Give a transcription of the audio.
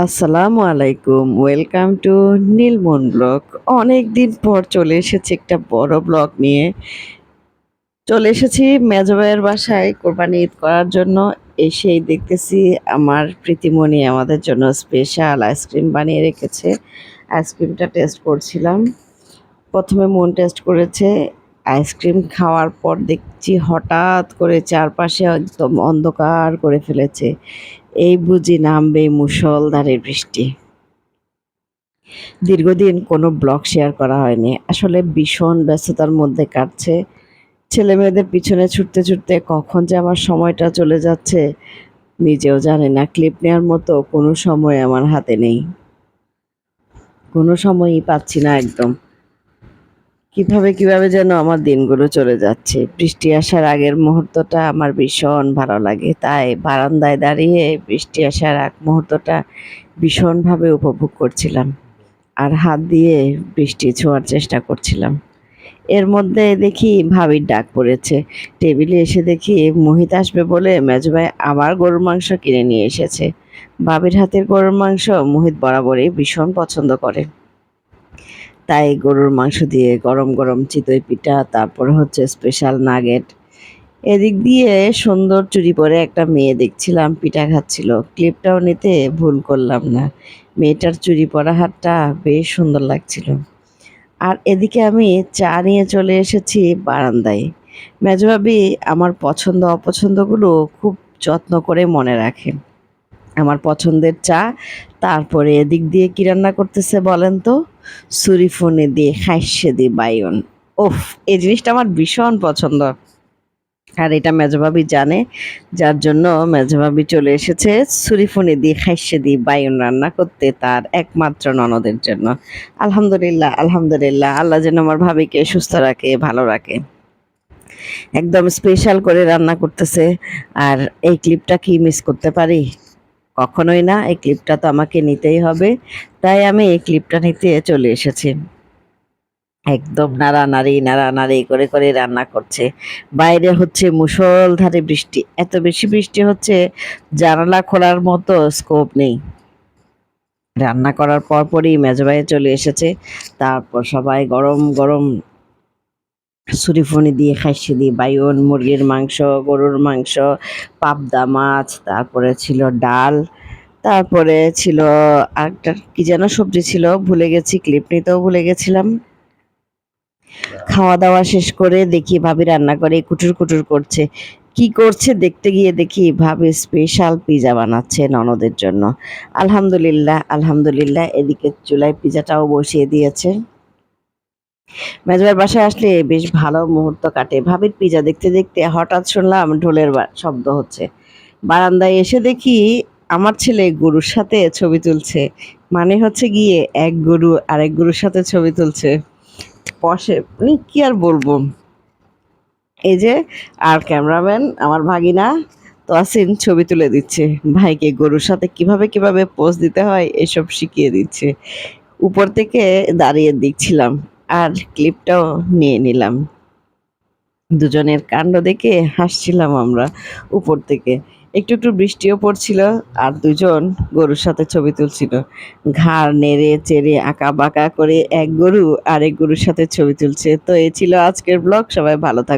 আসসালামু আলাইকুম। Welcome to Nilmon blog. অনেকদিন পর চলে এসেছি একটা বড় ব্লগ নিয়ে। চলে এসেছি মেজো ভাইয়ের বাসায় কোরবানি ঈদ করার জন্য। এসেই দেখতেছি আমার প্রীতিমণি আমাদের জন্য স্পেশাল আইসক্রিম বানিয়ে রেখেছে। আইসক্রিমটা টেস্ট করছিলাম। প্রথমে মন টেস্ট করেছে। আইসক্রিম খাওয়ার পর দেখছি হঠাৎ করে চারপাশে একদম অন্ধকার করে ফেলেছে। এই বুঝি নামবে মুষলধারে বৃষ্টি। দীর্ঘদিন কোনো ব্লগ শেয়ার করা হয়নি। আসলে ভীষণ ব্যস্ততার মধ্যে কাটছে। ছেলেমেয়েদের পিছনে ছুটতে, ছুটতে কখন যে আমার সময়টা চলে যাচ্ছে নিজেও জানি না। ক্লিপ নেওয়ার মতো কোনো সময় আমার হাতে নেই। কোনো সময়ই পাচ্ছি না একদম। কিভাবে যেন আমার দিনগুলো চলে যাচ্ছে। বৃষ্টি আসার আগের মুহূর্তটা আমার ভীষণ ভালো লাগে। তাই বারান্দায় দাঁড়িয়ে বৃষ্টি আসার আগ মুহূর্তটা ভীষণভাবে উপভোগ করছিলাম। আর হাত দিয়ে বৃষ্টি ছোঁয়ার চেষ্টা করছিলাম। এর মধ্যে দেখি ভাবির ডাক পড়েছে। টেবিলে এসে দেখি মোহিত আসবে বলে মেজো ভাই আবার গরুর মাংস কিনে নিয়ে এসেছে। ভাবির হাতের গরুর মাংস মোহিত বরাবরই ভীষণ পছন্দ করে। তাই গরুর মাংস দিয়ে গরম গরম চিতই পিঠা, তারপর হচ্ছে স্পেশাল নাগেট। এদিক দিয়ে সুন্দর চুড়ি পরে একটা মেয়ে দেখছিলাম পিঠা খাচ্ছিল। ক্লিপটাও নিতে ভুল করলাম না। মেয়েটার চুড়ি পরা হাতটা বেশ সুন্দর লাগছিল। আর এদিকে আমি চা নিয়ে চলে এসেছি বারান্দায়। মেজো ভাবি আমার পছন্দ অপছন্দগুলো খুব যত্ন করে মনে রাখে। আমার পছন্দের চা, তারপরে এদিক দিয়ে কি রান্না করতেছে বলেন তো? সুরিফুনি দিয়ে খাইসে দিয়ে বাইগন। ওফ! এই জিনিসটা আমার ভীষণ পছন্দ। আর এটা মেজো ভাবি জানে, যার জন্য মেজো ভাবি চলে এসেছে ছুরি-ফুনি দিয়ে খাইসে দিয়ে বাইগন রান্না করতে তার একমাত্র ননদের জন্য। আলহামদুলিল্লাহ, আলহামদুলিল্লাহ। আল্লাহ যেন আমার ভাবিকে সুস্থ রাখে, ভালো রাখে। একদম স্পেশাল করে রান্না করতেছে। আর এই ক্লিপটা কি মিস করতে পারি? কখনোই না। এই ক্লিপটা তো আমাকে নিতেই হবে। তাই আমি এই ক্লিপটা নিতে চলে এসেছি। একদম নাড়ানাড়ি করে রান্না করছে। বাইরে হচ্ছে মুষলধারে বৃষ্টি। এত বেশি বৃষ্টি হচ্ছে জানালা খোলার মতো স্কোপ নেই। রান্না করার পরপরই মেজো ভাই চলে এসেছে। তারপর সবাই গরম গরম ছুরি-ফুনি দিয়ে খাইসে দিয়ে বাইগন, মুরগির মাংস, গরুর মাংস, পাবদা মাছ, তারপরে ছিল ডাল, তারপরে ছিল আরেকটা কি যেন সবজি ছিল ভুলে গেছি, ক্লিপ নিতেও ভুলে গেছিলাম। খাওয়া দাওয়া শেষ করে দেখি ভাবি রান্না করে কুটুর কুটুর করছে। কি করছে দেখতে গিয়ে দেখি ভাবি স্পেশাল পিজা বানাচ্ছে ননদের জন্য। আলহামদুলিল্লাহ, আলহামদুলিল্লাহ। এদিকে চুলায় পিজাটাও বসিয়ে দিয়েছে। মেজবার বাসায় আসলে বেশ ভালো মুহূর্ত কাটে। ভাবির পিজা দেখতে দেখতে হঠাৎ শুনলাম ঢোলের শব্দ হচ্ছে। বারান্দায় এসে দেখি আমার ছেলে গরুর সাথে ছবি তুলছে। মানে হচ্ছে গিয়ে এক গরু আরেক গরুর সাথে ছবি তুলছে। বসে মানে কি আর বলবো। এই যে আর ক্যামেরাম্যান আমার ভাগিনা তোয়াসিন ছবি তুলে দিচ্ছে। ভাইকে গরুর সাথে কিভাবে পোজ দিতে হয় এসব শিখিয়ে দিচ্ছে। উপর থেকে দাঁড়িয়ে দেখছিলাম আর ক্লিপটাও নিয়ে নিলাম। দুজনের কাণ্ড দেখে হাসছিলাম আমরা উপর থেকে। একটু বৃষ্টিও পড়ছিল আর দুজন গরুর সাথে ছবি তুলছিল। ঘাড় নেড়ে চেড়ে আঁকাবাঁকা করে এক গরু আরেক গরুর সাথে ছবি তুলছে। তো এই ছিল আজকের ব্লগ। সবাই ভালো থাকবেন।